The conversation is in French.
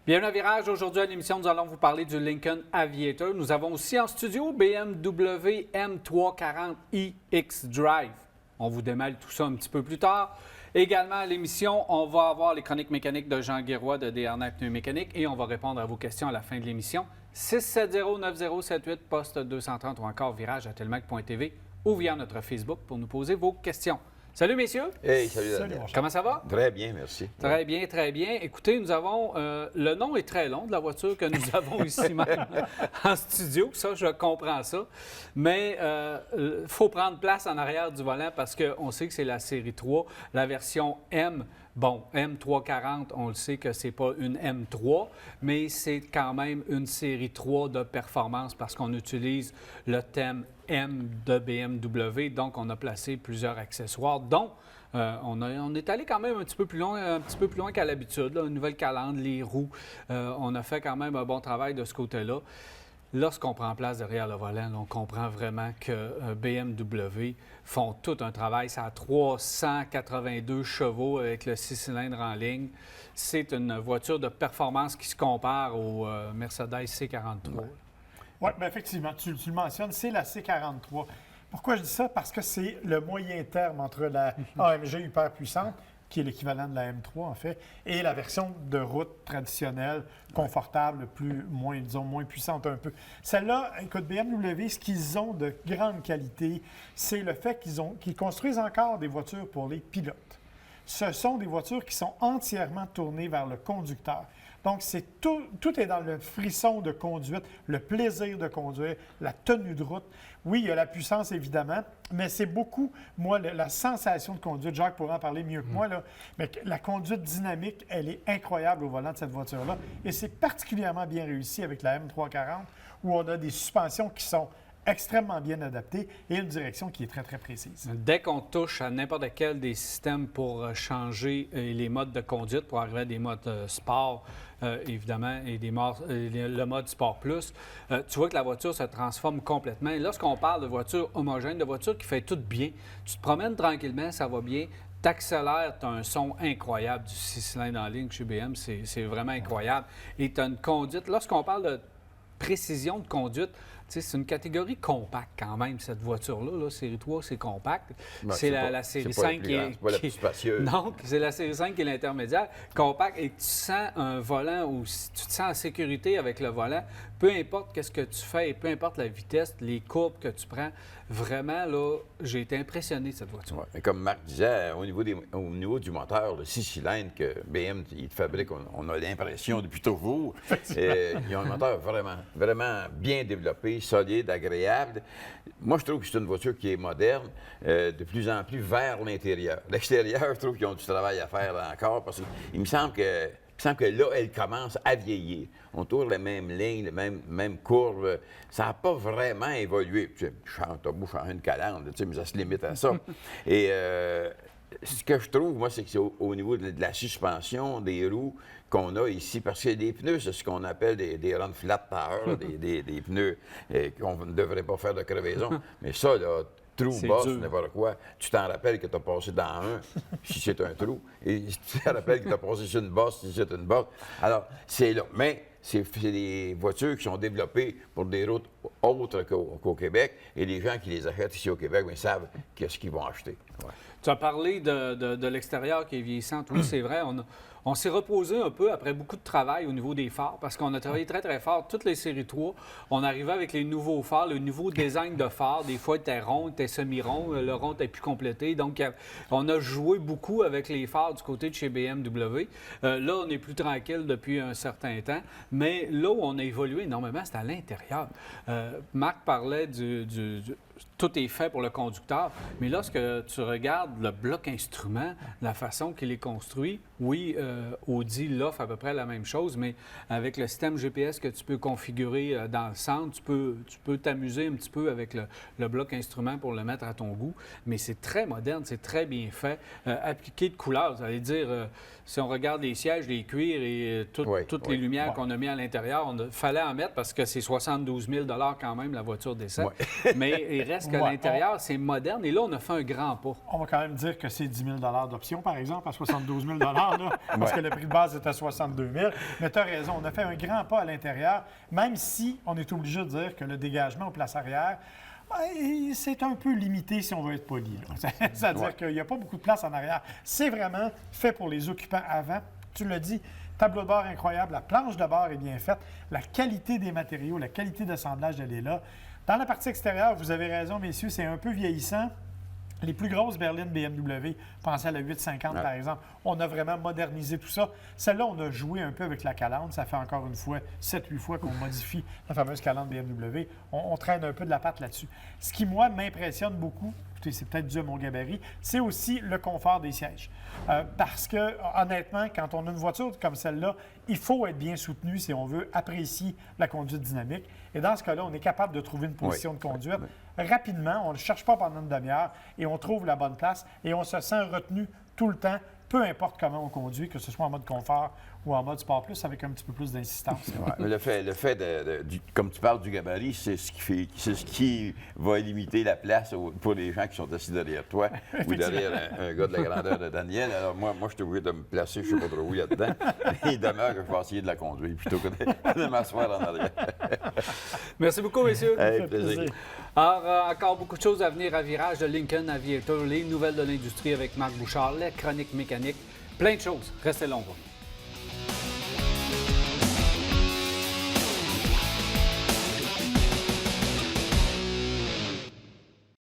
Bienvenue à Virage. Aujourd'hui à l'émission, nous allons vous parler du Lincoln Aviator. Nous avons aussi en studio BMW M340i xDrive. On vous démêle tout ça un petit peu plus tard. Également à l'émission, on va avoir les chroniques mécaniques de Jean Guéroy de DRNA Pneumécanique et on va répondre à vos questions à la fin de l'émission. 670-9078, poste 230 ou encore virage@telmac.tv ou via notre Facebook pour nous poser vos questions. Salut, messieurs. Hey, salut, Daniel. Comment ça va? Très bien, merci. Très bien, très bien. Écoutez, nous avons... le nom est très long de la voiture que nous avons ici même en studio. Ça, je comprends ça. Mais il faut prendre place en arrière du volant parce qu'on sait que c'est la série 3, la version M. Bon, M340, on le sait que c'est pas une M3, mais c'est quand même une série 3 de performance parce qu'on utilise le thème M de BMW. Donc, on a placé plusieurs accessoires, dont on est allé quand même un petit peu plus loin qu'à l'habitude. Une nouvelle calandre, les roues. On a fait quand même un bon travail de ce côté-là. Lorsqu'on prend place derrière le volant, on comprend vraiment que BMW font tout un travail. Ça a 382 chevaux avec le 6 cylindres en ligne. C'est une voiture de performance qui se compare au Mercedes C43. Oui, bien effectivement, tu le mentionnes, c'est la C43. Pourquoi je dis ça? Parce que c'est le moyen terme entre la AMG hyper puissante, qui est l'équivalent de la M3 en fait, et la version de route traditionnelle, confortable, moins puissante un peu. Celle-là, écoute, BMW, ce qu'ils ont de grande qualité, c'est le fait qu'ils construisent encore des voitures pour les pilotes. Ce sont des voitures qui sont entièrement tournées vers le conducteur. Donc, tout est dans le frisson de conduite, le plaisir de conduire, la tenue de route. Oui, il y a la puissance, évidemment, mais c'est beaucoup, moi, la sensation de conduite. Jacques pourra en parler mieux que moi, là, mais la conduite dynamique, elle est incroyable au volant de cette voiture-là. Et c'est particulièrement bien réussi avec la M340, où on a des suspensions qui sont extrêmement bien adaptées et une direction qui est très, très précise. Dès qu'on touche à n'importe quel des systèmes pour changer les modes de conduite, pour arriver à des modes sport, évidemment, et le mode Sport Plus, tu vois que la voiture se transforme complètement. Et lorsqu'on parle de voiture homogène, de voiture qui fait tout bien, tu te promènes tranquillement, ça va bien, t'accélères, tu as un son incroyable du 6 cylindres en ligne chez BM, c'est vraiment incroyable. Et tu as une conduite, lorsqu'on parle de précision de conduite, c'est une catégorie compacte quand même, cette voiture-là. Série 3, c'est compact. Ben, c'est la série 5 qui est... C'est pas la plus spacieuse. Non, c'est la série 5 qui est l'intermédiaire. Compact, et tu sens un volant où tu te sens en sécurité avec le volant. Peu importe qu'est-ce que tu fais et peu importe la vitesse, les courbes que tu prends, vraiment, là, j'ai été impressionné de cette voiture. Ouais. Comme Marc disait, au niveau du moteur, le 6 cylindres que BM il fabrique, on a l'impression depuis toujours. Ils ont un moteur vraiment bien développé, solide, agréable. Moi, je trouve que c'est une voiture qui est moderne, de plus en plus vers l'intérieur. L'extérieur, je trouve qu'ils ont du travail à faire là encore, parce qu'il me semble que là, elle commence à vieillir. On tourne les mêmes lignes, les mêmes courbes. Ça n'a pas vraiment évolué. Tu sais, t'as beau changer une calandre, tu sais, mais ça se limite à ça. Et ce que je trouve, moi, c'est que c'est au niveau de la suspension des roues qu'on a ici, parce que les pneus, c'est ce qu'on appelle des run flat tires, des pneus qu'on ne devrait pas faire de crevaison. Mais ça, là, trou, bosse, n'importe quoi. Tu t'en rappelles que tu as passé dans un, si c'est un trou, et tu t'en rappelles que tu as passé sur une bosse, si c'est une bosse. Alors, c'est là. Mais c'est des voitures qui sont développées pour des routes autres qu'au Québec, et les gens qui les achètent ici au Québec, bien, savent qu'est-ce qu'ils vont acheter. Ouais. Tu as parlé de l'extérieur qui est vieillissante. Oui, c'est vrai. On s'est reposé un peu après beaucoup de travail au niveau des phares parce qu'on a travaillé très, très fort. Toutes les séries 3, on arrivait avec les nouveaux phares, le nouveau design de phares. Des fois, ils étaient ronds, ils étaient semi-ronds. Le rond était plus complété. Donc, on a joué beaucoup avec les phares du côté de chez BMW. Là, on est plus tranquille depuis un certain temps. Mais là où on a évolué énormément, c'est à l'intérieur. Marc parlait tout est fait pour le conducteur, mais lorsque tu regardes le bloc instrument, la façon qu'il est construit, oui, Audi l'offre à peu près la même chose, mais avec le système GPS que tu peux configurer dans le centre, tu peux t'amuser un petit peu avec le bloc instrument pour le mettre à ton goût, mais c'est très moderne, c'est très bien fait. Appliqué de couleurs, ça veut dire, si on regarde les sièges, les cuirs et toutes les lumières qu'on a mis à l'intérieur, il fallait en mettre parce que c'est 72 000 quand même la voiture d'essai, mais il reste qu'à l'intérieur, c'est moderne. Et là, on a fait un grand pas. On va quand même dire que c'est 10 000 d'option, par exemple, à 72 000 là, parce que le prix de base est à 62 000. Mais tu as raison, on a fait un grand pas à l'intérieur, même si on est obligé de dire que le dégagement aux places arrière, ben, c'est un peu limité si on veut être poli. C'est-à-dire qu'il n'y a pas beaucoup de place en arrière. C'est vraiment fait pour les occupants avant. Tu l'as dit, tableau de bord incroyable, la planche de bord est bien faite, la qualité des matériaux, la qualité d'assemblage, elle est là. Dans la partie extérieure, vous avez raison, messieurs, c'est un peu vieillissant. Les plus grosses berlines BMW, pensez à la 850 par exemple, on a vraiment modernisé tout ça. Celle-là, on a joué un peu avec la calandre. Ça fait encore une fois 7-8 fois qu'on modifie la fameuse calandre BMW. On traîne un peu de la patte là-dessus. Ce qui, moi, m'impressionne beaucoup, écoutez, c'est peut-être dû à mon gabarit, c'est aussi le confort des sièges. Parce que, honnêtement, quand on a une voiture comme celle-là, il faut être bien soutenu si on veut apprécier la conduite dynamique. Et dans ce cas-là, on est capable de trouver une position de conduite rapidement. On ne cherche pas pendant une demi-heure et on trouve la bonne place et on se sent retenu tout le temps, peu importe comment on conduit, que ce soit en mode confort ou en mode Sport Plus, avec un petit peu plus d'insistance. Mais le fait comme tu parles du gabarit, c'est ce qui va limiter la place pour les gens qui sont assis derrière toi ou derrière un gars de la grandeur de Daniel. Alors moi, je suis obligé de me placer, je ne sais pas trop où là-dedans. Il demeure que je vais essayer de la conduire plutôt que de m'asseoir en arrière. Merci beaucoup, messieurs. Hey, plaisir. Alors, encore beaucoup de choses à venir à Virage de Lincoln Aviator, les nouvelles de l'industrie avec Marc Bouchard, les chroniques mécaniques, plein de choses. Restez là, on va.